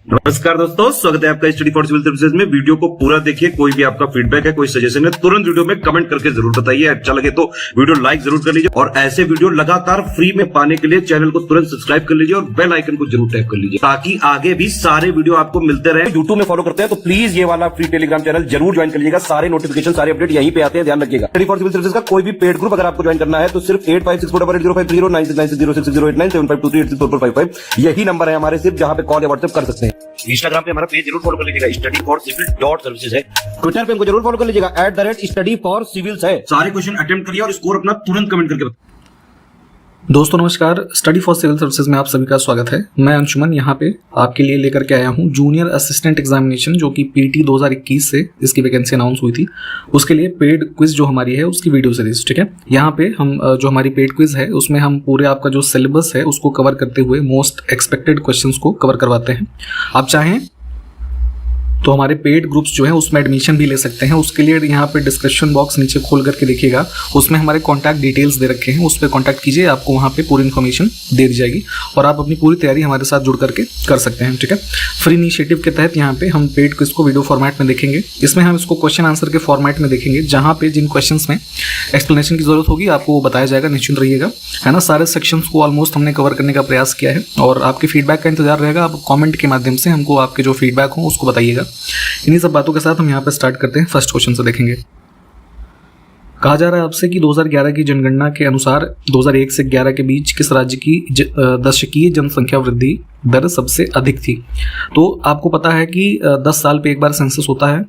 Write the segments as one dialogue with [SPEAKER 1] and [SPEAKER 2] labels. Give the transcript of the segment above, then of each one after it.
[SPEAKER 1] नमस्कार दोस्तों, स्वागत है आपका स्टडी फॉर सिविल सर्विसेज में। वीडियो को पूरा देखिए। कोई भी आपका फीडबैक है, कोई सजेशन है, तुरंत वीडियो में कमेंट करके जरूर बताइए। अच्छा लगे तो वीडियो लाइक जरूर कर लीजिए और ऐसे वीडियो लगातार फ्री में पाने के लिए चैनल को तुरंत सब्सक्राइब कर लीजिए और बेल आइकन को जरूर टैप कर लीजिए ताकि आगे भी सारे वीडियो आपको मिलते रहे। यूट्यूब में फॉलो करते हैं तो प्लीज ये वाला फ्री टेलीग्राम चैनल जरूर ज्वाइन कर लीजिएगा। सारे नोटिफिकेशन, सारे अपडेट यहीं पे आते हैं, ध्यान रखिएगा। स्टडी फॉर सिविल सर्विसेज का कोई भी पेड ग्रुप अगर आपको ज्वाइन करना है तो सिर्फ 85648805309606089752386445 यही नंबर है हमारे, सिर्फ जहां पे कॉल या व्हाट्सएप कर सकते हैं। इंस्टाग्राम पे हमारा पेज जरूर फॉलो कर लीजिएगा, स्टडी फॉर सिविल .सर्विसेज है। ट्विटर पे हमको जरूर फॉलो कर लीजिएगा, @study for civils है। सारे क्वेश्चन अटेम्प्ट करिए और स्कोर अपना तुरंत कमेंट करके बताइए।
[SPEAKER 2] दोस्तों नमस्कार, स्टडी फॉर सिविल सर्विसेज में आप सभी का स्वागत है। मैं अंशुमन यहाँ पे आपके लिए लेकर के आया हूँ जूनियर असिस्टेंट एग्जामिनेशन, जो कि पीटी 2021 से इसकी वैकेंसी अनाउंस हुई थी, उसके लिए पेड क्विज जो हमारी है उसकी वीडियो सीरीज। ठीक है, यहाँ पे हम जो हमारी पेड क्विज है उसमें हम पूरे आपका जो सिलेबस है उसको कवर करते हुए मोस्ट एक्सपेक्टेड क्वेश्चंस को कवर करवाते हैं। आप चाहें तो हमारे पेड ग्रुप्स जो है उसमें एडमिशन भी ले सकते हैं। उसके लिए यहाँ पे डिस्क्रिप्शन बॉक्स नीचे खोल करके देखिएगा, उसमें हमारे कॉन्टैक्ट डिटेल्स दे रखे हैं, उस पर कॉन्टैक्ट कीजिए, आपको वहाँ पे पूरी इन्फॉर्मेशन दे दी जाएगी और आप अपनी पूरी तैयारी हमारे साथ जुड़ करके कर सकते हैं। ठीक है, फ्री इनिशिएटिव के तहत यहाँ पे हम पेड क्विज को वीडियो फॉर्मेट में देखेंगे। इसमें हम इसको क्वेश्चन आंसर के फॉर्मेट में देखेंगे, जहाँ पे जिन क्वेश्चन में एक्सप्लेनेशन की जरूरत होगी आपको वो बताया जाएगा, निश्चिंत रहिएगा, है ना। सारे सेक्शंस को ऑलमोस्ट हमने कवर करने का प्रयास किया है और आपके फीडबैक का इंतजार रहेगा। आप कॉमेंट के माध्यम से हमको आपके जो फीडबैक हो उसको बताइएगा। इन्हीं सब बातों के साथ हम यहाँ पे स्टार्ट करते हैं। फर्स्ट क्वेश्चन से देखेंगे। कहा जा रहा है आपसे कि 2011 की जनगणना के अनुसार 2001 से 11 के बीच किस राज्य की दशकीय जनसंख्या वृद्धि दर सबसे अधिक थी। तो आपको पता है कि 10 साल पे एक बार सेंसस होता है।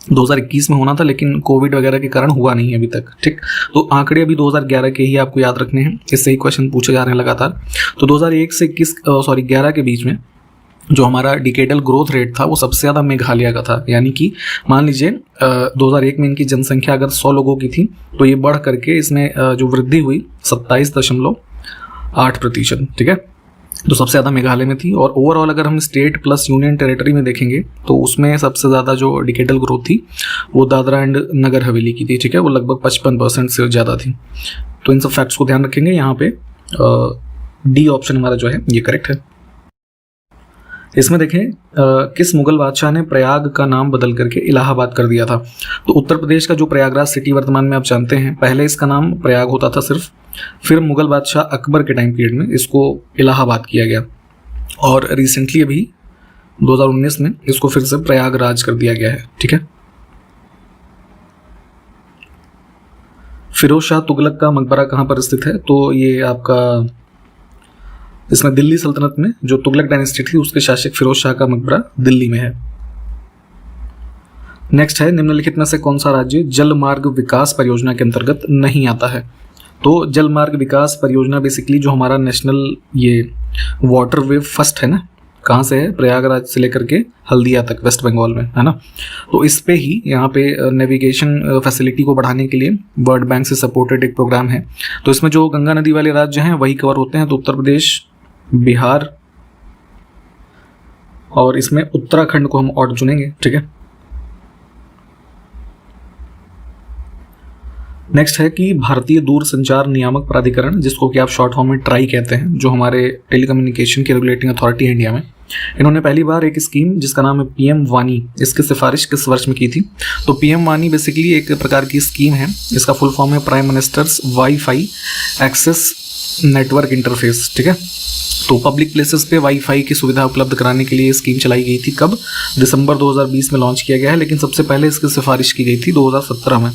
[SPEAKER 2] 2021 में होना था लेकिन कोविड वगैरह के कारण हुआ नहीं है अभी तक। ठीक, तो आंकड़े अभी 2011 के ही आपको याद रखने हैं, इससे ही क्वेश्चन पूछे जा रहे हैं लगातार। तो 2001 से 11 के बीच में जो हमारा डिकेडल ग्रोथ रेट था वो सबसे ज़्यादा मेघालय का था। यानी कि मान लीजिए 2001 में इनकी जनसंख्या अगर 100 लोगों की थी तो ये बढ़ करके इसमें जो वृद्धि हुई 27.8%। ठीक है, तो सबसे ज़्यादा मेघालय में थी। और ओवरऑल अगर हम स्टेट प्लस यूनियन टेरिटरी में देखेंगे तो उसमें सबसे ज़्यादा जो डिकेडल ग्रोथ थी वो दादरा एंड नगर हवेली की थी। ठीक है, वो लगभग 55% से ज़्यादा थी। तो इन सब फैक्ट्स को ध्यान रखेंगे। यहाँ पे डी ऑप्शन हमारा जो है ये करेक्ट है। इसमें देखें किस मुगल बादशाह ने प्रयाग का नाम बदल करके इलाहाबाद कर दिया था। तो उत्तर प्रदेश का जो प्रयागराज सिटी वर्तमान में आप जानते हैं, पहले इसका नाम प्रयाग होता था सिर्फ, फिर मुगल बादशाह अकबर के टाइम पीरियड में इसको इलाहाबाद किया गया और रिसेंटली अभी 2019 में इसको फिर से प्रयागराज कर दिया गया है। ठीक है, फिरोज शाह तुगलक का मकबरा कहाँ पर स्थित है। तो ये आपका इसमें दिल्ली सल्तनत में जो तुगलक डायनेस्टी थी उसके शासक फिरोज शाह का मकबरा दिल्ली में है। नेक्स्ट है, निम्नलिखित में से कौन सा राज्य जल मार्ग विकास परियोजना के अंतर्गत नहीं आता है। तो जल मार्ग विकास परियोजना बेसिकली जो हमारा नेशनल ये वाटरवे फर्स्ट है ना, कहाँ से है, प्रयागराज से लेकर के हल्दिया तक वेस्ट बंगाल में, है ना। तो इस पे ही यहाँ पे नेविगेशन फैसिलिटी को बढ़ाने के लिए वर्ल्ड बैंक से सपोर्टेड एक प्रोग्राम है। तो इसमें जो गंगा नदी वाले राज्य हैं वही कवर होते हैं। तो उत्तर प्रदेश, बिहार और इसमें उत्तराखंड को हम और चुनेंगे। ठीक है, नेक्स्ट है कि भारतीय दूरसंचार नियामक प्राधिकरण, जिसको कि आप शॉर्ट फॉर्म में ट्राई कहते हैं, जो हमारे टेलीकम्युनिकेशन की रेगुलेटिंग अथॉरिटी है इंडिया में, इन्होंने पहली बार एक स्कीम जिसका नाम है पीएम वानी, इसकी सिफारिश किस वर्ष में की थी। तो पीएम वानी बेसिकली एक प्रकार की स्कीम है, इसका फुल फॉर्म है prime minister's wifi access network interface. ठीक है, तो पब्लिक प्लेसेस पे वाईफाई की सुविधा उपलब्ध कराने के लिए स्कीम चलाई गई थी। कब, दिसंबर 2020 में लॉन्च किया गया है, लेकिन सबसे पहले इसकी सिफारिश की गई थी 2017 में।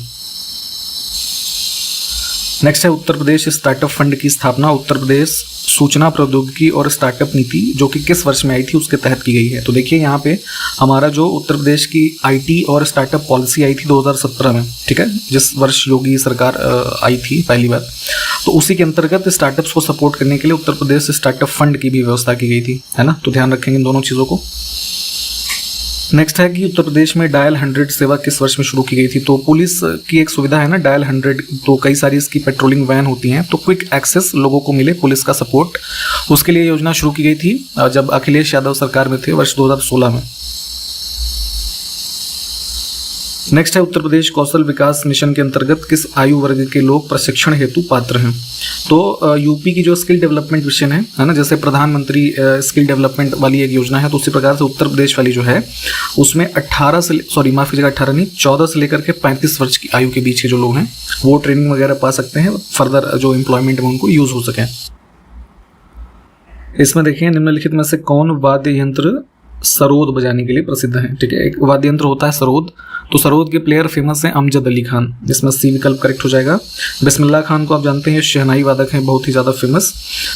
[SPEAKER 2] नेक्स्ट है उत्तर प्रदेश स्टार्टअप फंड की स्थापना उत्तर प्रदेश सूचना प्रौद्योगिकी और स्टार्टअप नीति जो कि किस वर्ष में आई थी उसके तहत की गई है। तो देखिए यहाँ पे हमारा जो उत्तर प्रदेश की आईटी और स्टार्टअप पॉलिसी आई थी 2017 में। ठीक है, जिस वर्ष योगी सरकार आई थी पहली बार, तो उसी के अंतर्गत स्टार्टअप्स को सपोर्ट करने के लिए उत्तर प्रदेश स्टार्टअप फंड की भी व्यवस्था की गई थी, है ना। तो ध्यान रखेंगे इन दोनों चीज़ों को। नेक्स्ट है कि उत्तर प्रदेश में डायल 100 सेवा किस वर्ष में शुरू की गई थी। तो पुलिस की एक सुविधा है ना डायल 100, तो कई सारी इसकी पेट्रोलिंग वैन होती हैं, तो क्विक एक्सेस लोगों को मिले पुलिस का सपोर्ट, उसके लिए योजना शुरू की गई थी जब अखिलेश यादव सरकार में थे वर्ष 2016 में। नेक्स्ट है उत्तर प्रदेश कौशल विकास मिशन के अंतर्गत किस आयु वर्ग के लोग प्रशिक्षण हेतु पात्र हैं। तो यूपी की जो स्किल डेवलपमेंट मिशन है ना, जैसे प्रधानमंत्री स्किल डेवलपमेंट वाली एक योजना है, तो उसी प्रकार से उत्तर प्रदेश वाली जो है उसमें 14 से लेकर के 35 वर्ष की आयु के बीच के जो लोग हैं वो ट्रेनिंग वगैरह पा सकते हैं, फर्दर जो एम्प्लॉयमेंट में उनको यूज हो सके। इसमें देखिए निम्नलिखित में से कौन वाद्य यंत्र सरोद बजाने के लिए प्रसिद्ध है। ठीक है, एक वाद्य यंत्र होता है सरोद, तो सरोद के प्लेयर फेमस हैं अमजद अली खान, जिसमें सी विकल्प करेक्ट हो जाएगा। बिस्मिल्लाह खान को आप जानते हैं, शहनाई वादक हैं, बहुत ही ज़्यादा फेमस।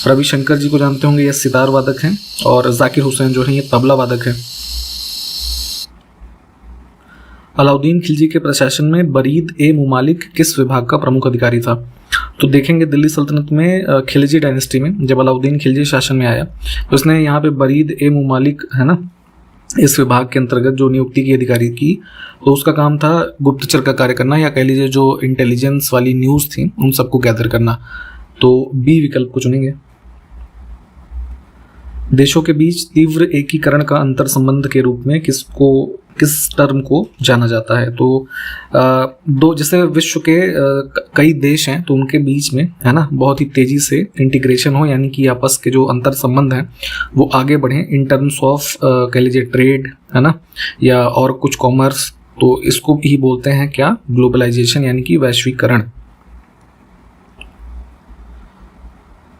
[SPEAKER 2] रविशंकर जी को जानते होंगे, ये सितार वादक हैं। और जाकिर हुसैन जो है ये तबला वादक हैं। अलाउद्दीन खिलजी के प्रशासन में बरीद ए मुमालिक किस विभाग का प्रमुख अधिकारी था। तो देखेंगे दिल्ली सल्तनत में खिलजी डायनेस्टी में जब अलाउद्दीन खिलजी शासन में आया तो उसने यहाँ पे बरीद ए मुमालिक है ना, इस विभाग के अंतर्गत जो नियुक्ति की अधिकारी की, तो उसका काम था गुप्तचर का कार्य करना, या कह लीजिए जो इंटेलिजेंस वाली न्यूज़ थी उन सबको गैदर करना। तो बी विकल्प को चुनेंगे। देशों के बीच तीव्र एकीकरण का अंतर संबंध के रूप में किस टर्म को जाना जाता है। तो दो जैसे विश्व के कई देश हैं तो उनके बीच में है ना बहुत ही तेजी से इंटीग्रेशन हो, यानी कि आपस के जो अंतर संबंध हैं वो आगे बढ़े इन टर्म्स ऑफ कह लीजिए ट्रेड है ना, या और कुछ कॉमर्स, तो इसको ही बोलते हैं क्या, ग्लोबलाइजेशन यानी कि वैश्वीकरण।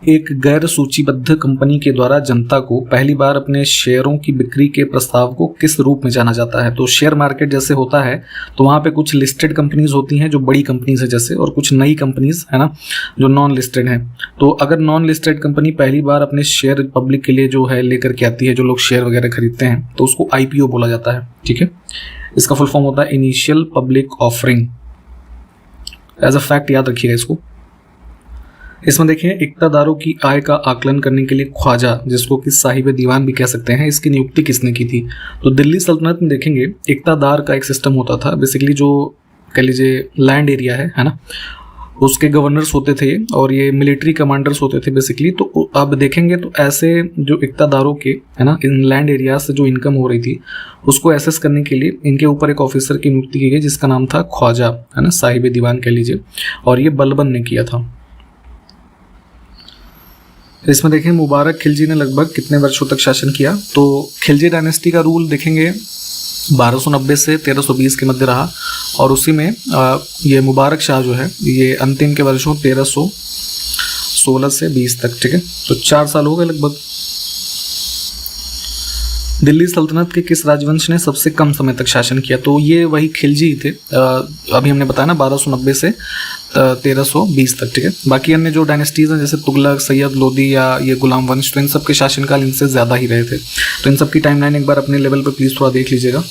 [SPEAKER 2] एक गैर सूचीबद्ध कंपनी के द्वारा जनता को पहली बार अपने शेयरों की बिक्री के प्रस्ताव को किस रूप में जाना जाता है। तो शेयर मार्केट जैसे होता है तो वहाँ पे कुछ लिस्टेड कंपनीज होती हैं जो बड़ी कंपनीज है जैसे, और कुछ नई कंपनीज है ना जो नॉन लिस्टेड हैं। तो अगर नॉन लिस्टेड कंपनी पहली बार अपने शेयर पब्लिक के लिए जो है लेकर के आती है, जो लोग शेयर वगैरह खरीदते हैं, तो उसको IPO बोला जाता है। ठीक है, इसका फुल फॉर्म होता है initial public offering. As a fact याद रखिएगा इसको। इसमें देखिए इक्तादारों की आय का आकलन करने के लिए ख्वाजा, जिसको कि साहिब दीवान भी कह सकते हैं, इसकी नियुक्ति किसने की थी। तो दिल्ली सल्तनत में देखेंगे इक्तादार का एक सिस्टम होता था। बेसिकली जो कह लीजिए लैंड एरिया है ना, उसके गवर्नर्स होते थे और ये मिलिट्री कमांडर्स होते थे बेसिकली। तो अब देखेंगे तो ऐसे जो इक्तादारों के है ना इन लैंड एरिया से जो इनकम हो रही थी उसको एसेस करने के लिए इनके ऊपर एक ऑफिसर की नियुक्ति की गई जिसका नाम था ख्वाजा है ना, साहिब दीवान कह लीजिए, और ये बलबन ने किया था। इसमें देखें मुबारक खिलजी ने लगभग कितने वर्षों तक शासन किया। तो खिलजी डायनेस्टी का रूल देखेंगे 1290 से 1320 के मध्य रहा, और उसी में ये मुबारक शाह जो है ये अंतिम के वर्षों 1316 से 20 तक। ठीक है, तो 4 साल हो गए लगभग। दिल्ली सल्तनत के किस राजवंश ने सबसे कम समय तक शासन किया। तो ये वही खिलजी ही थे, अभी हमने बताया ना 1290 से 1320 तक। ठीक है, बाकी अन्य जो डायनेस्टीज हैं जैसे तुगलक, सैयद लोदी या ये गुलाम वंश, तो इन सब के शासनकाल इनसे ज़्यादा ही रहे थे। तो इन सब की टाइमलाइन एक बार अपने लेवल पर प्लीज़ थोड़ा देख लीजिएगा।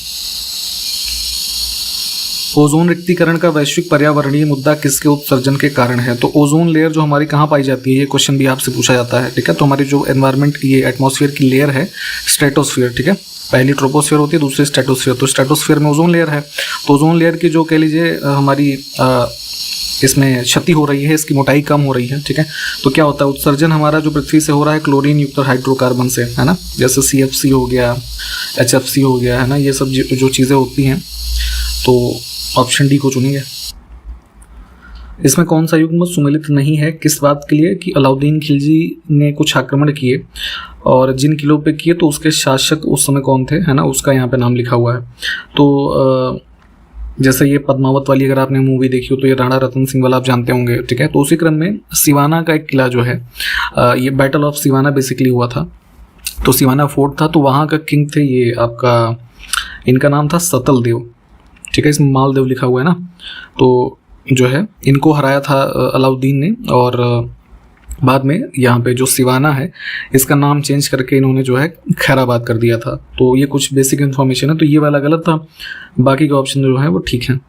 [SPEAKER 2] ओजोन रिक्तीकरण का वैश्विक पर्यावरणीय मुद्दा किसके उत्सर्जन के कारण है। तो ओजोन लेयर जो हमारी कहाँ पाई जाती है, ये क्वेश्चन भी आपसे पूछा जाता है। ठीक है, तो हमारी जो एनवायरनमेंट ये एटमॉस्फेयर की लेयर है स्ट्रेटोस्फीयर, ठीक है, पहली ट्रोपोस्फीयर होती है, दूसरी स्ट्रेटोस्फीयर। तो स्ट्रेटोस्फीयर में ओजोन लेयर है, तो ओजोन लेयर की जो कह लीजिए हमारी इसमें क्षति हो रही है, इसकी मोटाई कम हो रही है। ठीक है, तो क्या होता है उत्सर्जन हमारा जो पृथ्वी से हो रहा है क्लोरीन युक्त हाइड्रोकार्बन से है ना, जैसे CFC हो गया, HFC हो गया है ना, ये सब जो चीज़ें होती हैं। तो ऑप्शन डी को चुनेंगे। इसमें कौन सा युग्म सुमेलित नहीं है किस बात के लिए कि अलाउद्दीन खिलजी ने कुछ आक्रमण किए और जिन किलों पे किए तो उसके शासक उस समय कौन थे है ना, उसका यहाँ पे नाम लिखा हुआ है। तो जैसे ये पद्मावत वाली अगर आपने मूवी देखी हो तो ये राणा रतन सिंह वाला आप जानते होंगे। ठीक है, तो उसी क्रम में सिवाना का एक किला जो है ये बैटल ऑफ सिवाना बेसिकली हुआ था। तो सिवाना फोर्ट था, तो वहाँ का किंग थे ये आपका, इनका नाम था सतल देव। ठीक है, इसमें मालदेव लिखा हुआ है ना। तो जो है इनको हराया था अलाउद्दीन ने, और बाद में यहाँ पे जो सिवाना है इसका नाम चेंज करके इन्होंने जो है खैराबाद कर दिया था। तो ये कुछ बेसिक इन्फॉर्मेशन है, तो ये वाला गलत था, बाकी के ऑप्शन जो है वो ठीक है।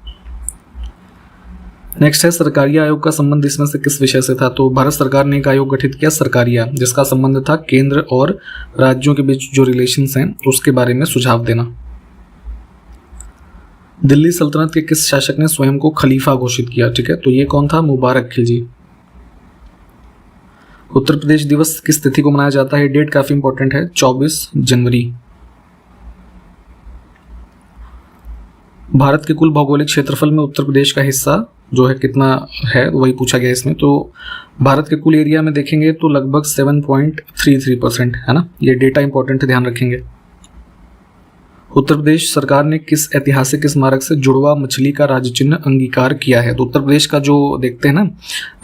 [SPEAKER 2] नेक्स्ट है सरकारिया आयोग का संबंध इसमें से किस विषय से था। तो भारत सरकार ने एक आयोग गठित किया सरकारिया, जिसका संबंध था केंद्र और राज्यों के बीच जो रिलेशंस हैं उसके बारे में सुझाव देना। दिल्ली सल्तनत के किस शासक ने स्वयं को खलीफा घोषित किया। ठीक है, तो ये कौन था, मुबारक खिलजी। उत्तर प्रदेश दिवस किस तिथि को मनाया जाता है, डेट काफी इंपॉर्टेंट है, 24 जनवरी। भारत के कुल भौगोलिक क्षेत्रफल में उत्तर प्रदेश का हिस्सा जो है कितना है वही पूछा गया इसमें। तो भारत के कुल एरिया में देखेंगे तो लगभग 7.33% है ना, ये डेटा इंपॉर्टेंट है, ध्यान रखेंगे। उत्तर प्रदेश सरकार ने किस ऐतिहासिक स्मारक से जुड़वा मछली का राज्य चिन्ह अंगीकार किया है? तो उत्तर प्रदेश का जो देखते हैं ना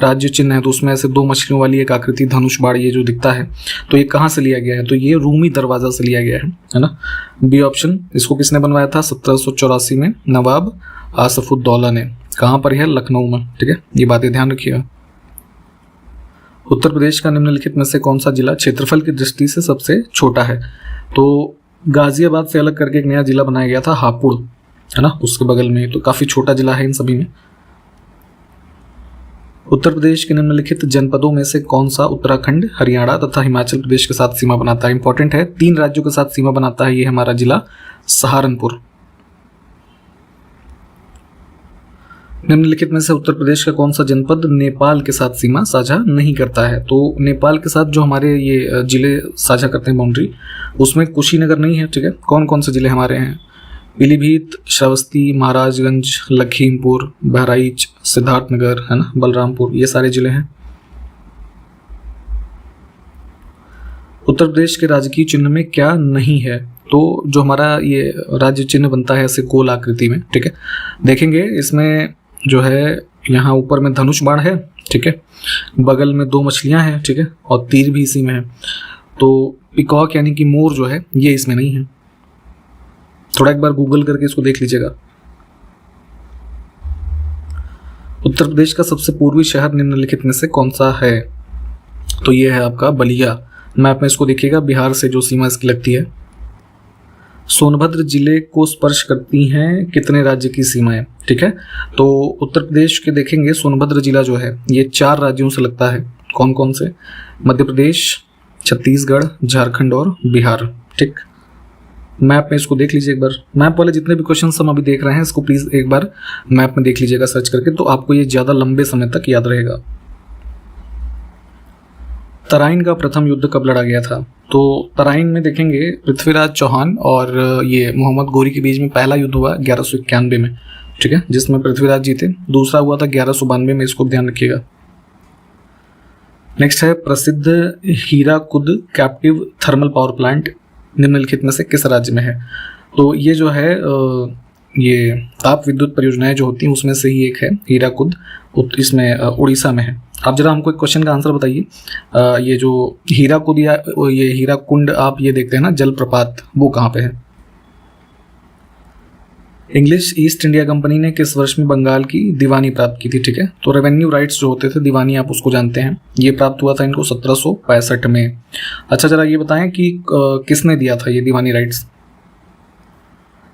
[SPEAKER 2] राज्य चिन्ह है, तो उसमें ऐसे दो मछलियों वाली एक आकृति धनुष बाण ये जो दिखता है, तो ये कहाँ से लिया गया है? तो ये रूमी दरवाजा से लिया गया है ना। बी ऑप्शन, इसको किसने बनवाया था? 1784 में नवाब आसफुद्दौला ने। कहाँ पर है? लखनऊ में। ठीक है, ये बातें ध्यान रखिएगा। उत्तर प्रदेश का निम्नलिखित में से कौन सा जिला क्षेत्रफल की दृष्टि से सबसे छोटा है? तो गाजियाबाद से अलग करके एक नया जिला बनाया गया था हापुड़, है ना, उसके बगल में, तो काफी छोटा जिला है इन सभी में। उत्तर प्रदेश के निम्नलिखित जनपदों में से कौन सा उत्तराखंड, हरियाणा तथा हिमाचल प्रदेश के साथ सीमा बनाता है? इंपॉर्टेंट है, 3 राज्यों के साथ सीमा बनाता है ये हमारा जिला सहारनपुर। निम्नलिखित में से उत्तर प्रदेश का कौन सा जनपद नेपाल के साथ सीमा साझा नहीं करता है? तो नेपाल के साथ जो हमारे ये जिले साझा करते हैं बाउंड्री, उसमें कुशीनगर नहीं है। ठीक है, कौन कौन से जिले हमारे हैं? पीलीभीत, श्रावस्ती, महाराजगंज, लखीमपुर, बहराइच, सिद्धार्थनगर, है ना, बलरामपुर, ये सारे जिले हैं। उत्तर प्रदेश के राजकीय चिन्ह में क्या नहीं है? तो जो हमारा ये राज्य चिन्ह बनता है ऐसे गोल आकृति में, ठीक है, देखेंगे इसमें जो है यहाँ ऊपर में धनुष बाण है, ठीक है, बगल में 2 मछलियां हैं, ठीक है, और तीर भी इसी में है। तो पिकॉक यानी कि मोर जो है ये इसमें नहीं है। थोड़ा एक बार गूगल करके इसको देख लीजिएगा। उत्तर प्रदेश का सबसे पूर्वी शहर निम्नलिखित में से कौन सा है? तो ये है आपका बलिया। मैप में इसको देखिएगा, बिहार से जो सीमा इसकी लगती है। सोनभद्र जिले को स्पर्श करती हैं कितने राज्य की सीमाएं? ठीक है, तो उत्तर प्रदेश के देखेंगे सोनभद्र जिला जो है ये 4 राज्यों से लगता है। कौन कौन से? मध्य प्रदेश, छत्तीसगढ़, झारखंड और बिहार। ठीक, मैप में इसको देख लीजिए एक बार। मैप वाले जितने भी क्वेश्चन हम अभी देख रहे हैं इसको प्लीज एक बार मैप में देख लीजिएगा सर्च करके, तो आपको ये ज्यादा लंबे समय तक याद रहेगा। तराइन का प्रथम युद्ध कब लड़ा गया था? तो तराइन में देखेंगे पृथ्वीराज चौहान और ये मोहम्मद गोरी के बीच में पहला युद्ध हुआ 1191 में, ठीक है, जिसमें पृथ्वीराज जीते। दूसरा हुआ था 1192 में, इसको ध्यान रखिएगा। नेक्स्ट है प्रसिद्ध Hirakud captive thermal power plant निम्नलिखित में से किस राज्य में है? तो ये जो है ये ताप विद्युत परियोजनाएं जो होती हैं उसमें से ही एक है हीराकुद, इसमें उड़ीसा में है। आप जरा हमको एक क्वेश्चन का आंसर बताइए, ये जो हीराकुद या ये हीराकुंड आप ये देखते हैं ना जलप्रपात, वो कहाँ पे है? इंग्लिश ईस्ट इंडिया कंपनी ने किस वर्ष में बंगाल की दीवानी प्राप्त की थी? ठीक है, तो रेवेन्यू राइट्स जो होते थे दीवानी, आप उसको जानते हैं, ये प्राप्त हुआ था इनको 1765 में। अच्छा, जरा ये बताएं कि किसने दिया था ये दीवानी राइट्स?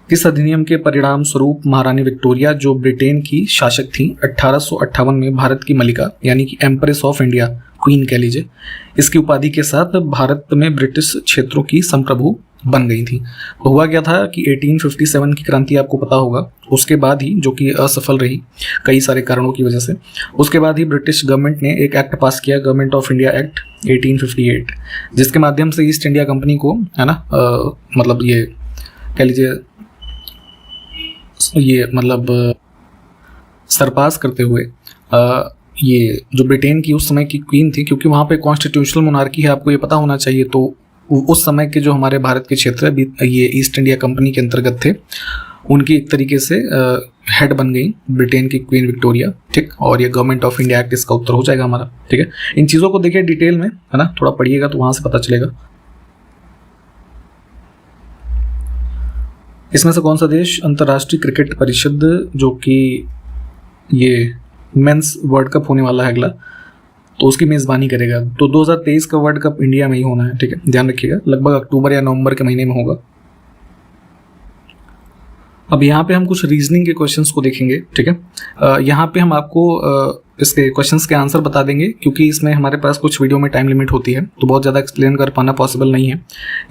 [SPEAKER 2] किस अधिनियम के परिणाम स्वरूप महारानी विक्टोरिया जो ब्रिटेन की शासक थी 1858 में भारत की मलिका यानी कि एम्प्रेस ऑफ इंडिया, क्वीन कह लीजिए, इसकी उपाधि के साथ भारत में ब्रिटिश क्षेत्रों की संप्रभु बन गई थी? तो हुआ क्या था कि 1857 की क्रांति आपको पता होगा, उसके बाद ही, जो कि असफल रही कई सारे कारणों की वजह से, उसके बाद ही ब्रिटिश गवर्नमेंट ने एक एक्ट पास किया, गवर्नमेंट ऑफ इंडिया एक्ट 1858, जिसके माध्यम से ईस्ट इंडिया कंपनी को, है ना, मतलब ये कह लीजिए ये मतलब सरपास करते हुए ये जो ब्रिटेन की उस समय की क्वीन थी, क्योंकि वहाँ पे कॉन्स्टिट्यूशनल मोनार्की है, आपको ये पता होना चाहिए, तो उस समय के जो हमारे भारत के क्षेत्र है ये ईस्ट इंडिया कंपनी के अंतर्गत थे, उनकी एक तरीके से हेड बन गई ब्रिटेन की क्वीन विक्टोरिया। ठीक, और ये गवर्नमेंट ऑफ इंडिया एक्ट इसका उत्तर हो जाएगा हमारा। ठीक है, इन चीज़ों को देखिए डिटेल में, है ना, थोड़ा पढ़िएगा तो वहाँ से पता चलेगा। इसमें से कौन सा देश अंतर्राष्ट्रीय क्रिकेट परिषद, जो कि ये मेंस वर्ल्ड कप होने वाला है अगला, तो उसकी मेज़बानी करेगा? तो 2023 का वर्ल्ड कप इंडिया में ही होना है। ठीक है, ध्यान रखिएगा, लगभग अक्टूबर या नवंबर के महीने में होगा। अब यहाँ पे हम कुछ रीजनिंग के क्वेश्चंस को देखेंगे। ठीक है, यहाँ पे हम आपको इसके क्वेश्चंस के आंसर बता देंगे, क्योंकि इसमें हमारे पास कुछ वीडियो में टाइम लिमिट होती है तो बहुत ज़्यादा एक्सप्लेन कर पाना पॉसिबल नहीं है।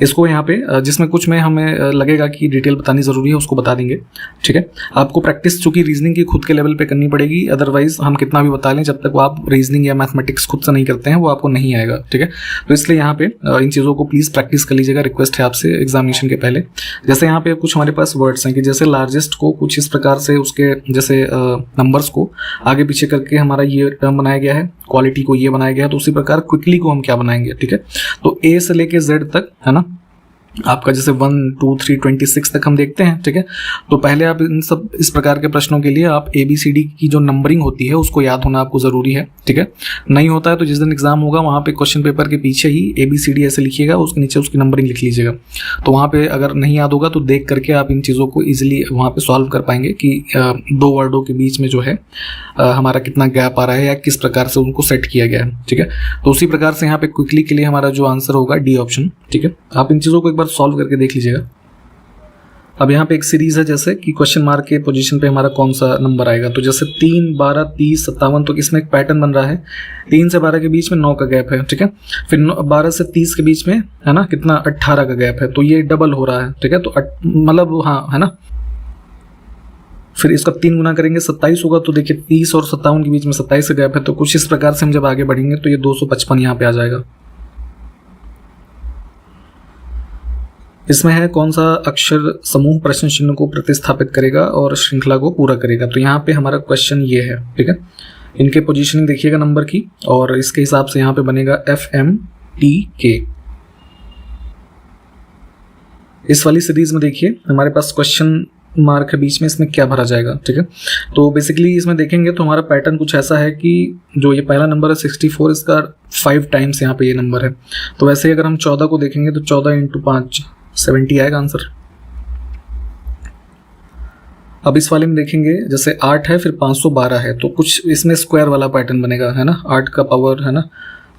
[SPEAKER 2] इसको यहाँ पे जिसमें कुछ में हमें लगेगा कि डिटेल बतानी ज़रूरी है उसको बता देंगे, ठीक है। आपको प्रैक्टिस चूँकि रीजनिंग की खुद के लेवल पे करनी पड़ेगी, अदरवाइज हम कितना भी बता लें, जब तक वो आप रीजनिंग या मैथमेटिक्स खुद से नहीं करते हैं वो आपको नहीं आएगा, ठीक है। तो इसलिए यहाँ पे इन चीज़ों को प्लीज़ प्रैक्टिस कर लीजिएगा, रिक्वेस्ट है आपसे एग्जामिनेशन के पहले। जैसे यहाँ पे कुछ हमारे पास वर्ड्स हैं कि जैसे लार्जेस्ट को कुछ इस प्रकार से उसके जैसे नंबर्स को आगे पीछे करके हमारा ये टर्म बनाया गया है, क्वालिटी को ये बनाया गया है, तो उसी प्रकार क्विकली को हम क्या बनाएंगे, ठीक है। तो ए से लेके जेड तक है ना, आपका जैसे 1, 2, 3, 26 तक हम देखते हैं, ठीक है। तो पहले आप इन सब इस प्रकार के प्रश्नों के लिए आप ABCD की जो नंबरिंग होती है उसको याद होना आपको ज़रूरी है, ठीक है। नहीं होता है तो जिस दिन एग्जाम होगा वहाँ पे क्वेश्चन पेपर के पीछे ही ABCD ऐसे लिखिएगा, उसके नीचे उसकी नंबरिंग लिख लीजिएगा। तो वहाँ पे अगर नहीं याद होगा तो देख करके आप इन चीज़ों को ईजिली वहाँ पर सॉल्व कर पाएंगे कि 2 वर्डों के बीच में जो है हमारा कितना गैप आ रहा है या किस प्रकार से उनको सेट किया गया है, ठीक है। तो उसी प्रकार से यहाँ पे क्विकली के लिए हमारा जो आंसर होगा D ऑप्शन, ठीक है। आप इन चीज़ों को एक बार सॉल्व करके देख लीजिएगा। अब यहाँ पे एक सीरीज है जैसे कि क्वेश्चन मार्क के पोजीशन पे हमारा कौन सा नंबर आएगा, तो जैसे 3, 12, 30, 57, तो इसमें एक पैटर्न बन रहा है। 3 से 12 के बीच में 9 का गैप है, ठीक है। फिर 12 से 30 के बीच में है ना कितना 18 का गैप है, तो ये डबल हो रहा है, ठीक है। तो मतलब हाँ है ना, फिर इसका 3 गुना करेंगे 27 होगा, तो देखिए 30 और 57 के बीच में 27 का गैप है। तो कुछ इस प्रकार से हम जब आगे बढ़ेंगे तो ये 255 यहाँ पे आ जाएगा। इसमें है कौन सा अक्षर समूह प्रश्न चिन्ह को प्रतिस्थापित करेगा और श्रृंखला को पूरा करेगा, तो यहाँ पे हमारा क्वेश्चन ये है, ठीक है। इनके पोजीशनिंग देखिएगा नंबर की, और इसके हिसाब से यहाँ पे बनेगा FMTK। इस वाली सीरीज में देखिए हमारे पास क्वेश्चन मार्क के बीच में इसमें क्या भरा जाएगा, ठीक है। तो बेसिकली इसमें देखेंगे तो हमारा पैटर्न कुछ ऐसा है कि जो ये पहला नंबर है 64, इसका 5 टाइम्स यहाँ पे ये नंबर है। तो वैसे ही अगर हम 14 को देखेंगे तो 14 × 5 70 आएगा आंसर। अब इस वाले में देखेंगे जैसे 8 है फिर 512 है, तो कुछ इसमें स्क्वायर वाला पैटर्न बनेगा, है ना। 8 का पावर है ना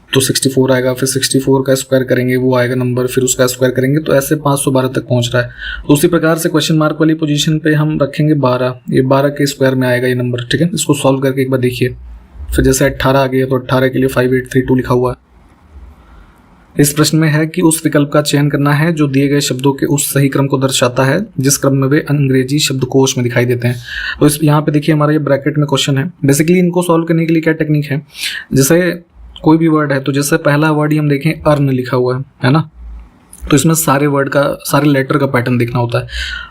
[SPEAKER 2] तो 64 आएगा, फिर 64 का स्क्वायर करेंगे वो आएगा नंबर, फिर उसका स्क्वायर करेंगे, तो ऐसे 512 तक पहुंच रहा है। तो उसी प्रकार से क्वेश्चन मार्क वाली पोजीशन पे हम रखेंगे 12, ये 12 के स्क्वायर में आएगा ये नंबर, ठीक है। इसको सॉल्व करके एक बार देखिए। फिर जैसे 18 आ गया तो 18 के लिए 5832 लिखा हुआ है। इस प्रश्न में है कि उस विकल्प का चयन करना है जो दिए गए शब्दों के उस सही क्रम को दर्शाता है जिस क्रम में वे अंग्रेजी शब्दकोश में दिखाई देते हैं। तो इस यहाँ पे देखिए हमारा ये ब्रैकेट में क्वेश्चन है। बेसिकली इनको सॉल्व करने के लिए क्या टेक्निक है, जैसे कोई भी वर्ड है तो जैसे पहला वर्ड ही हम देखें अर्न लिखा हुआ है ना, तो इसमें सारे वर्ड का सारे लेटर का पैटर्न देखना होता है।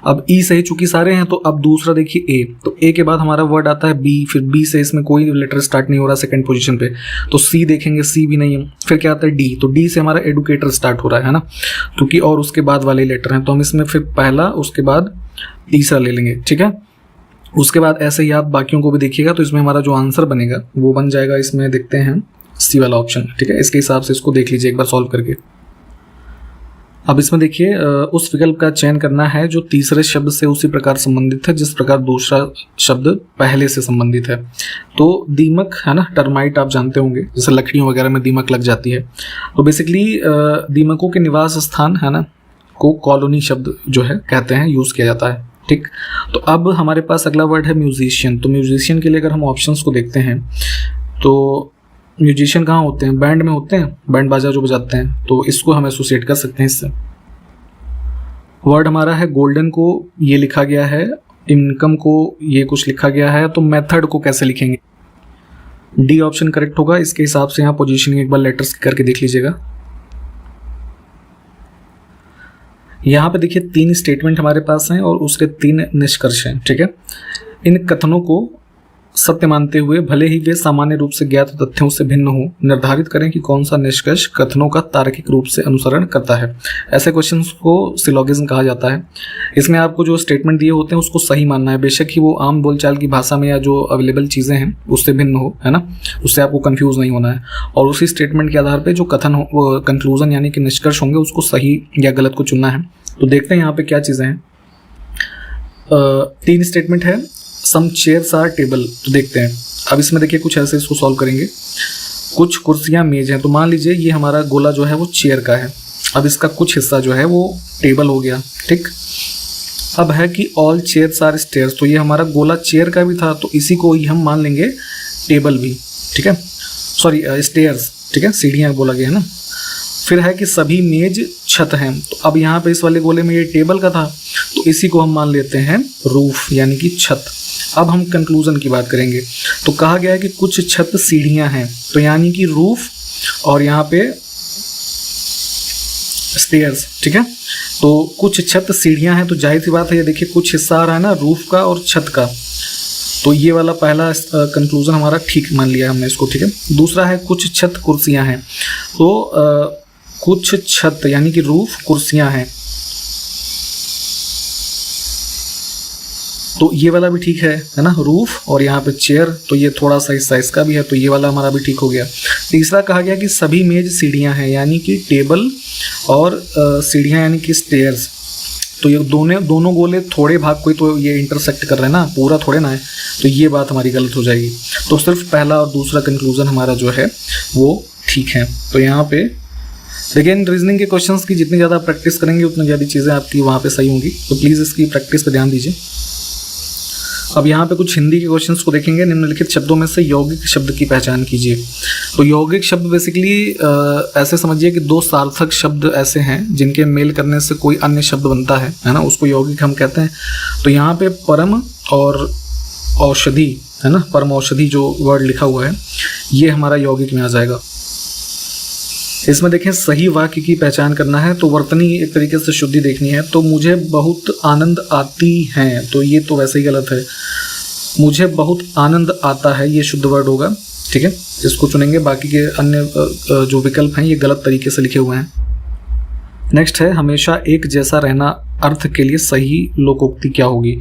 [SPEAKER 2] अब ई से ही चूंकि सारे हैं तो अब दूसरा देखिए ए, तो ए के बाद हमारा वर्ड आता है बी, फिर बी से इसमें कोई लेटर स्टार्ट नहीं हो रहा सेकंड पोजीशन पे, तो सी देखेंगे सी भी नहीं है। फिर क्या आता है डी, तो डी से हमारा एडुकेटर स्टार्ट हो रहा है ना, क्योंकि और उसके बाद वाले लेटर हैं, तो हम इसमें फिर पहला उसके बाद तीसरा ले लेंगे, ठीक है। उसके बाद ऐसे ही आप बाकियों को भी देखिएगा, तो इसमें हमारा जो आंसर बनेगा वो बन जाएगा, इसमें देखते हैं सी वाला ऑप्शन, ठीक है। इसके हिसाब से इसको देख लीजिए एक बार सॉल्व करके। अब इसमें देखिए उस विकल्प का चयन करना है जो तीसरे शब्द से उसी प्रकार संबंधित है जिस प्रकार दूसरा शब्द पहले से संबंधित है। तो दीमक है ना, टर्माइट आप जानते होंगे, जैसे लकड़ियों वगैरह में दीमक लग जाती है, तो बेसिकली दीमकों के निवास स्थान है ना को कॉलोनी शब्द जो है कहते हैं, यूज किया जाता है, ठीक। तो अब हमारे पास अगला वर्ड है म्यूजिशियन। तो म्यूजिशियन के लिए अगर हम ऑप्शंस को देखते हैं तो म्यूजिशियन कहाँ होते हैं, बैंड में होते हैं, बैंड बाजा जो बजाते हैं, तो इसको हम एसोसिएट कर सकते हैं इससे। वर्ड हमारा है गोल्डन को ये लिखा गया है, इनकम को ये कुछ लिखा गया है, तो मेथड को कैसे लिखेंगे, डी ऑप्शन करेक्ट होगा। इसके हिसाब से यहाँ पोजीशनिंग एक बार लेटर्स करके देख लीजिएगा। यहाँ पे देखिए 3 स्टेटमेंट हमारे पास हैं और उसके 3 निष्कर्ष हैं, ठीक है। इन कथनों को सत्य मानते हुए भले ही वे सामान्य रूप से ज्ञात तथ्यों से भिन्न हो, निर्धारित करें कि कौन सा निष्कर्ष कथनों का तार्किक रूप से अनुसरण करता है। ऐसे क्वेश्चंस को सिलोगिज्म कहा जाता है। इसमें आपको जो स्टेटमेंट दिए होते हैं उसको सही मानना है, बेशक ही वो आम बोलचाल की भाषा में या जो अवेलेबल चीज़ें हैं उससे भिन्न हो, है ना, उससे आपको कन्फ्यूज नहीं होना है। और उसी स्टेटमेंट के आधार पर जो कथन हो, वो कंक्लूजन यानी कि निष्कर्ष होंगे, उसको सही या गलत को चुनना है। तो देखते हैं यहाँ पे क्या चीज़ें हैं। 3 स्टेटमेंट है, सम चेयर्स आर टेबल, तो देखते हैं। अब इसमें देखिए कुछ ऐसे इसको सॉल्व करेंगे। कुछ कुर्सियां मेज हैं, तो मान लीजिए ये हमारा गोला जो है वो चेयर का है, अब इसका कुछ हिस्सा जो है वो टेबल हो गया, ठीक। अब है कि ऑल चेयर्स आर स्टेयर्स, तो ये हमारा गोला चेयर का भी था, तो इसी को ही हम मान लेंगे टेबल भी, ठीक है, सॉरी स्टेयर्स, ठीक है, सीढ़ियाँ बोला गया है ना। फिर है कि सभी मेज छत हैं। तो अब यहाँ पे इस वाले गोले में ये टेबल का था, तो इसी को हम मान लेते हैं रूफ यानी कि छत। अब हम कंक्लूजन की बात करेंगे। तो कहा गया है कि कुछ छत सीढ़ियाँ हैं, तो यानी कि रूफ और यहाँ पे स्टेयर्स, ठीक है। तो कुछ छत सीढ़ियाँ हैं, तो जाहिर सी बात है ये देखिए कुछ हिस्सा आ रहा है ना रूफ का और छत का, तो ये वाला पहला कंक्लूजन हमारा ठीक मान लिया हमने इसको, ठीक है। दूसरा है कुछ छत कुर्सियाँ हैं, तो कुछ छत यानी कि रूफ कुर्सियाँ हैं, तो ये वाला भी ठीक है ना, रूफ और यहाँ पे चेयर, तो ये थोड़ा सा हिस्सा इसका भी है, तो ये वाला हमारा भी ठीक हो गया। तीसरा कहा गया कि सभी मेज सीढ़ियाँ हैं, यानी कि टेबल और सीढ़ियाँ यानी कि स्टेयर्स, तो ये दोनों गोले थोड़े भाग को ही तो ये इंटरसेक्ट कर रहे हैं ना, पूरा थोड़े ना है, तो ये बात हमारी गलत हो जाएगी। तो सिर्फ पहला और दूसरा कंक्लूजन हमारा जो है वो ठीक है। तो यहाँ पे देखिए इन रीजनिंग के क्वेश्चंस की जितनी ज़्यादा प्रैक्टिस करेंगे उतनी ज़्यादा चीज़ें आपकी वहाँ पे सही होंगी, तो प्लीज़ इसकी प्रैक्टिस पे ध्यान दीजिए। अब यहाँ पे कुछ हिंदी के क्वेश्चंस को देखेंगे। निम्नलिखित शब्दों में से यौगिक शब्द की पहचान कीजिए। तो यौगिक शब्द बेसिकली ऐसे समझिए कि दो सार्थक शब्द ऐसे हैं जिनके मेल करने से कोई अन्य शब्द बनता है ना, उसको यौगिक हम कहते हैं। तो यहाँ पे परम और औषधि है ना, परम औषधि जो वर्ड लिखा हुआ है ये हमारा यौगिक में आ जाएगा। इसमें देखें सही वाक्य की पहचान करना है, तो वर्तनी एक तरीके से शुद्धि देखनी है। तो मुझे बहुत आनंद आती है, तो ये तो वैसे ही गलत है। मुझे बहुत आनंद आता है ये शुद्ध वर्ड होगा, ठीक है, इसको चुनेंगे। बाकी के अन्य जो विकल्प हैं ये गलत तरीके से लिखे हुए हैं। नेक्स्ट है हमेशा एक जैसा रहना अर्थ के लिए सही लोकोक्ति क्या होगी।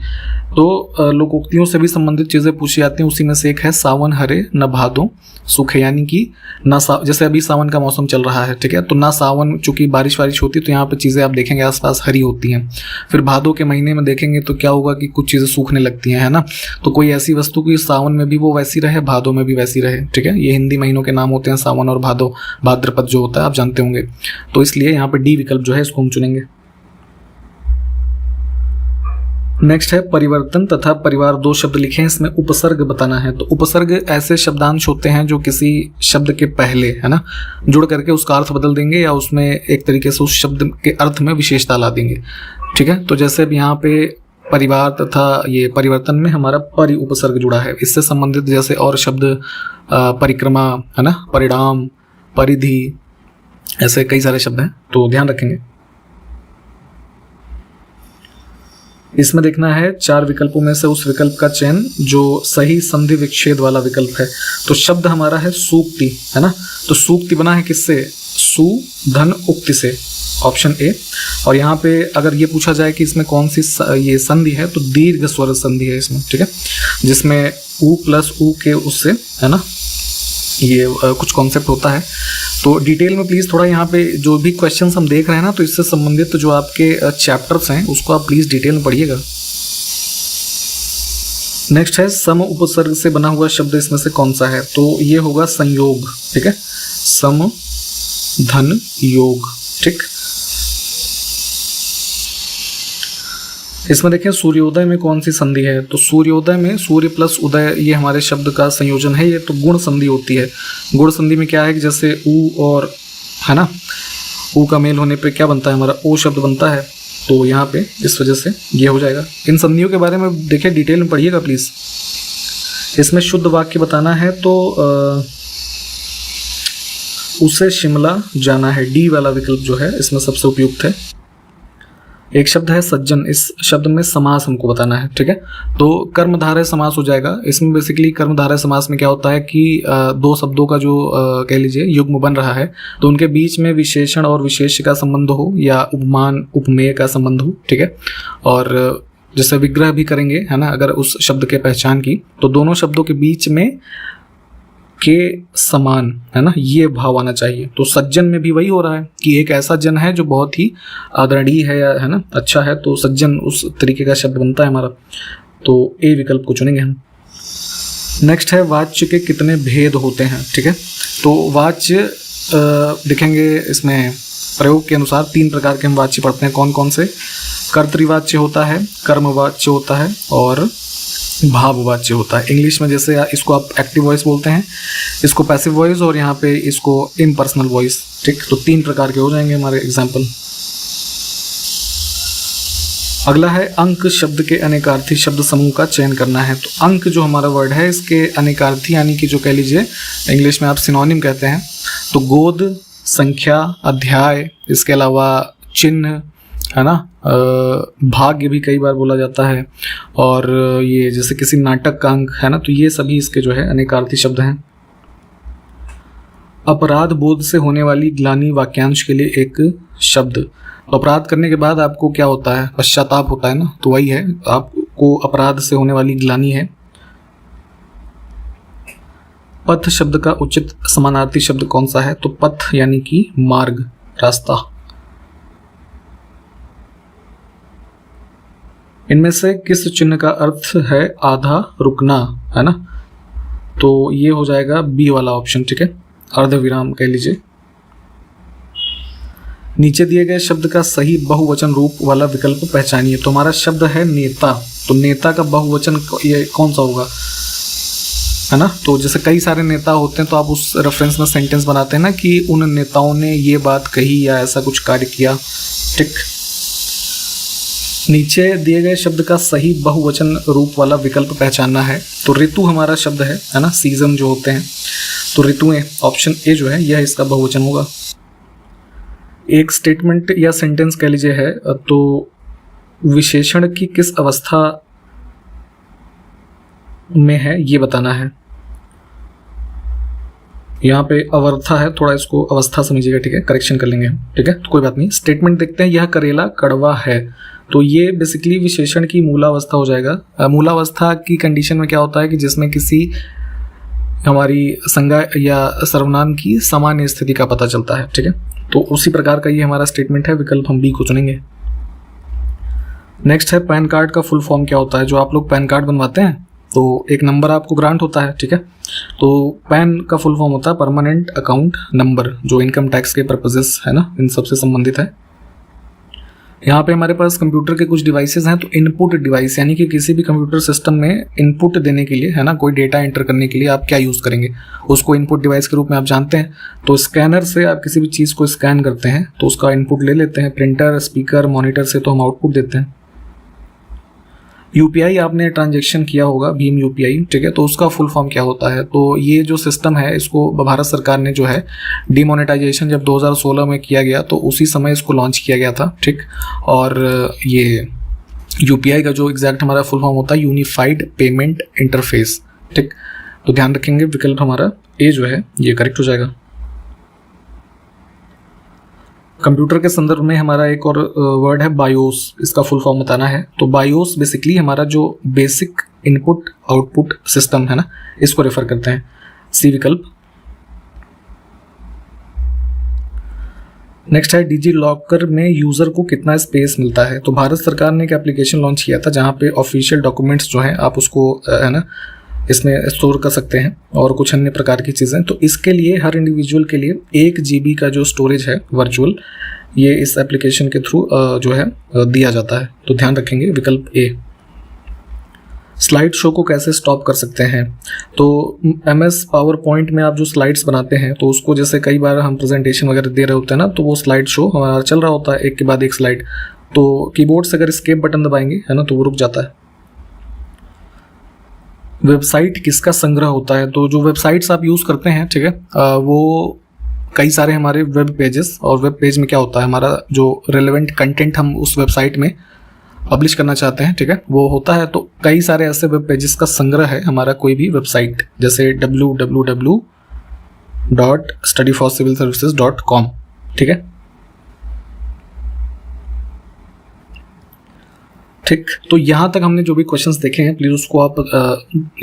[SPEAKER 2] तो लोकोक्तियों से भी संबंधित चीज़ें पूछी जाती हैं, उसी में से एक है सावन हरे न भादो सूखे, यानी कि ना जैसे अभी सावन का मौसम चल रहा है, ठीक है, तो ना सावन चूंकि बारिश होती है तो यहाँ पे चीज़ें आप देखेंगे आसपास हरी होती हैं। फिर भादो के महीने में देखेंगे तो क्या होगा कि कुछ चीज़ें सूखने लगती हैं, है ना। तो कोई ऐसी वस्तु की सावन में भी वो वैसी रहे, भादो में भी वैसी रहे, ठीक है। ये हिंदी महीनों के नाम होते हैं सावन और भादो, भाद्रपद जो होता है आप जानते होंगे। तो इसलिए यहाँ पे डी विकल्प जो है इसको हम चुनेंगे। नेक्स्ट है परिवर्तन तथा परिवार, दो शब्द लिखे हैं, इसमें उपसर्ग बताना है। तो उपसर्ग ऐसे शब्दांश होते हैं जो किसी शब्द के पहले है ना जुड़ करके उसका अर्थ बदल देंगे या उसमें एक तरीके से उस शब्द के अर्थ में विशेषता ला देंगे, ठीक है। तो जैसे अब यहाँ पे परिवार तथा ये परिवर्तन में हमारा परि उपसर्ग जुड़ा है, इससे संबंधित जैसे और शब्द परिक्रमा है ना, परिणाम, परिधि, ऐसे कई सारे शब्द हैं, तो ध्यान रखेंगे। इसमें देखना है चार विकल्पों में से उस विकल्प का चयन जो सही संधि विच्छेद वाला विकल्प है। तो शब्द हमारा है सूक्ति, है ना। तो सूक्ति बना है किससे, सु धन उक्ति से, ऑप्शन ए। और यहाँ पे अगर ये पूछा जाए कि इसमें कौन सी ये संधि है, तो दीर्घ स्वर संधि है इसमें, ठीक है, जिसमें उ प्लस उ के उससे है ना ये कुछ कॉन्सेप्ट होता है। तो डिटेल में प्लीज़ थोड़ा यहाँ पे जो भी क्वेश्चंस हम देख रहे हैं ना, तो इससे संबंधित जो आपके चैप्टर्स हैं उसको आप प्लीज़ डिटेल में पढ़िएगा। नेक्स्ट है सम उपसर्ग से बना हुआ शब्द इसमें से कौन सा है, तो ये होगा संयोग, ठीक है, सम धन योग, ठीक। इसमें देखें सूर्योदय में कौन सी संधि है, तो सूर्योदय में सूर्य प्लस उदय ये हमारे शब्द का संयोजन है, ये तो गुण संधि होती है। गुण संधि में क्या है कि जैसे उ और है ना, उ का मेल होने पे क्या बनता है हमारा ओ शब्द बनता है, तो यहाँ पे इस वजह से ये हो जाएगा। इन संधियों के बारे में देखें डिटेल में पढ़िएगा प्लीज़। इसमें शुद्ध वाक्य बताना है, तो उसे शिमला जाना है, डी वाला विकल्प जो है इसमें सबसे उपयुक्त है। एक शब्द है सज्जन, इस शब्द में समास हमको बताना है, ठीक है। तो कर्मधारय समास हो जाएगा। इसमें बेसिकली कर्मधारय समास में क्या होता है कि दो शब्दों का जो कह लीजिए युग्म बन रहा है, तो उनके बीच में विशेषण और विशेष्य का संबंध हो या उपमान उपमेय का संबंध हो, ठीक है। और जैसे विग्रह भी करेंगे है ना अगर उस शब्द के पहचान की, तो दोनों शब्दों के बीच में के समान है ना ये भाव आना चाहिए। तो सज्जन में भी वही हो रहा है कि एक ऐसा जन है जो बहुत ही आदरणीय है ना, अच्छा है, तो सज्जन उस तरीके का शब्द बनता है हमारा। तो ए विकल्प को चुनेंगे हम। नेक्स्ट है वाच्य के कितने भेद होते हैं, ठीक है। तो वाच्य देखेंगे इसमें प्रयोग के अनुसार 3 प्रकार के हम वाच्य पढ़ते हैं। कौन कौन से, कर्तृवाच्य होता है, कर्मवाच्य होता है और भाववाच्य होता है। इंग्लिश में जैसे इसको आप एक्टिव वॉइस बोलते हैं, इसको पैसिव वॉइस, और यहाँ पे इसको इम्पर्सनल वॉइस। ठीक, तो 3 प्रकार के हो जाएंगे हमारे एग्जाम्पल। अगला है अंक शब्द के अनेकार्थी शब्द समूह का चयन करना है। तो अंक जो हमारा वर्ड है, इसके अनेकार्थी यानी कि जो कह लीजिए इंग्लिश में आप सिनोनिम कहते हैं, तो गोद, संख्या, अध्याय, इसके अलावा चिन्ह, है ना, भाग्य भी कई बार बोला जाता है, और ये जैसे किसी नाटक का अंक है ना, तो ये सभी इसके जो है अनेकार्थी शब्द हैं। अपराध बोध से होने वाली ग्लानि वाक्यांश के लिए एक शब्द। तो अपराध करने के बाद आपको क्या होता है? पश्चाताप होता है ना, तो वही है, आपको अपराध से होने वाली ग्लानि है। पथ शब्द का उचित समानार्थी शब्द कौन सा है? तो पथ यानी कि मार्ग, रास्ता। इनमें से किस चिन्ह का अर्थ है आधा रुकना, है ना? तो ये हो जाएगा बी वाला ऑप्शन। ठीक है, अर्धविराम कह लीजिए। नीचे दिए गए शब्द का सही बहुवचन रूप वाला विकल्प पहचानिए। तो हमारा शब्द है नेता, तो नेता का बहुवचन ये कौन सा होगा, है ना? तो जैसे कई सारे नेता होते हैं, तो आप उस रेफरेंस में सेंटेंस बनाते हैं ना कि उन नेताओं ने ये बात कही या ऐसा कुछ कार्य किया। ठीक, नीचे दिए गए शब्द का सही बहुवचन रूप वाला विकल्प पहचानना है। तो ऋतु हमारा शब्द है ना, सीजन जो होते हैं, तो ऋतुएं, ऑप्शन ए जो है यह इसका बहुवचन होगा। एक स्टेटमेंट या सेंटेंस कह लीजिए है, तो विशेषण की किस अवस्था में है ये बताना है। यहाँ पे अवस्था है, थोड़ा इसको अवस्था समझिएगा। ठीक है, करेक्शन कर लेंगे। ठीक है, तो कोई बात नहीं। स्टेटमेंट देखते हैं, यह करेला कड़वा है, तो ये बेसिकली विशेषण की मूलावस्था हो जाएगा। मूलावस्था की कंडीशन में क्या होता है कि जिसमें किसी हमारी संज्ञा या सर्वनाम की सामान्य स्थिति का पता चलता है। ठीक है, तो उसी प्रकार का ये हमारा स्टेटमेंट है। विकल्प हम बी को चुनेंगे। नेक्स्ट है पैन कार्ड का फुल फॉर्म क्या होता है। जो आप लोग पैन कार्ड बनवाते हैं तो एक नंबर आपको ग्रांट होता है। ठीक है, तो पैन का फुल फॉर्म होता है परमानेंट अकाउंट नंबर, जो इनकम टैक्स के पर्पजेस है ना, इन सबसे संबंधित है। यहाँ पे हमारे पास कंप्यूटर के कुछ डिवाइसेस हैं, तो इनपुट डिवाइस यानी कि किसी भी कंप्यूटर सिस्टम में इनपुट देने के लिए, है ना, कोई डेटा एंटर करने के लिए आप क्या यूज़ करेंगे, उसको इनपुट डिवाइस के रूप में आप जानते हैं। तो स्कैनर से आप किसी भी चीज़ को स्कैन करते हैं तो उसका इनपुट ले लेते हैं। प्रिंटर, स्पीकर, मॉनिटर से तो हम आउटपुट देते हैं। यूपीआई आपने ट्रांजैक्शन किया होगा, भीम यूपीआई। ठीक है, तो उसका फुल फॉर्म क्या होता है? तो ये जो सिस्टम है, इसको भारत सरकार ने जो है डिमोनेटाइजेशन जब 2016 में किया गया तो उसी समय इसको लॉन्च किया गया था। ठीक, और ये यूपीआई का जो एग्जैक्ट हमारा फुल फॉर्म होता है यूनिफाइड पेमेंट इंटरफेस। ठीक, तो ध्यान रखेंगे, विकल्प हमारा ए जो है ये करेक्ट हो जाएगा। कंप्यूटर के संदर्भ में हमारा एक और वर्ड है बायोस, इसका फुल फॉर्म बताना है। तो बायोस बेसिकली हमारा जो बेसिक इनपुट आउटपुट सिस्टम है ना, इसको रेफर करते हैं। सी विकल्प। नेक्स्ट है डिजी लॉकर में यूजर को कितना स्पेस मिलता है। तो भारत सरकार ने एक एप्लीकेशन लॉन्च किया था जहां पे ऑफिशियल डॉक्यूमेंट्स जो हैं आप उसको है ना इसमें स्टोर कर सकते हैं और कुछ अन्य प्रकार की चीज़ें। तो इसके लिए हर इंडिविजुअल के लिए 1 GB का जो स्टोरेज है वर्चुअल, ये इस एप्लीकेशन के थ्रू जो है दिया जाता है। तो ध्यान रखेंगे, विकल्प ए। स्लाइड शो को कैसे स्टॉप कर सकते हैं। तो MS पावर पॉइंट में आप जो स्लाइड्स बनाते हैं तो उसको जैसे कई बार हम प्रेजेंटेशन वगैरह दे रहे होते हैं ना, तो वो स्लाइड शो हमारा चल रहा होता है एक के बाद एक स्लाइड, तो कीबोर्ड से अगर एस्केप बटन दबाएंगे है ना तो वो रुक जाता है। वेबसाइट किसका संग्रह होता है। तो जो वेबसाइट्स आप यूज़ करते हैं, ठीक है, वो कई सारे हमारे वेब पेजेस, और वेब पेज में क्या होता है हमारा जो रेलेवेंट कंटेंट हम उस वेबसाइट में पब्लिश करना चाहते हैं, ठीक है, वो होता है। तो कई सारे ऐसे वेब पेजेस का संग्रह है हमारा कोई भी वेबसाइट, जैसे www.studyforcivilservices.com। ठीक है, ठीक। तो यहाँ तक हमने जो भी क्वेश्चंस देखे हैं, प्लीज़ उसको आप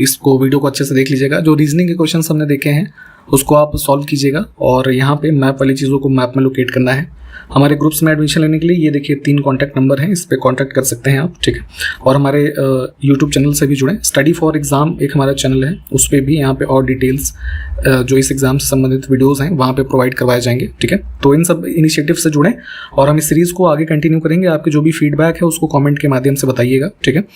[SPEAKER 2] इसको वीडियो को अच्छे से देख लीजिएगा। जो रीजनिंग के क्वेश्चंस हमने देखे हैं उसको आप सॉल्व कीजिएगा और यहाँ पे मैप वाली चीज़ों को मैप में लोकेट करना है। हमारे ग्रुप्स में एडमिशन लेने के लिए ये देखिए 3 कॉन्टैक्ट नंबर हैं, इस पर कॉन्टैक्ट कर सकते हैं आप, ठीक है। और हमारे यूट्यूब चैनल से भी जुड़ें। स्टडी फॉर एग्ज़ाम एक हमारा चैनल है, उस पर भी यहाँ पे और डिटेल्स जो इस एग्ज़ाम से संबंधित वीडियोज़ हैं वहाँ पे प्रोवाइड करवाए जाएंगे, ठीक है। तो इन सब इनिशिएटिव से जुड़ें और हम इस सीरीज़ को आगे कंटिन्यू करेंगे। आपके जो भी फीडबैक है उसको कॉमेंट के माध्यम से बताइएगा, ठीक है।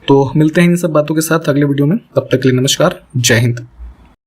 [SPEAKER 2] तो मिलते हैं इन सब बातों के साथ अगले वीडियो में, तब तक के लिए नमस्कार, जय हिंद।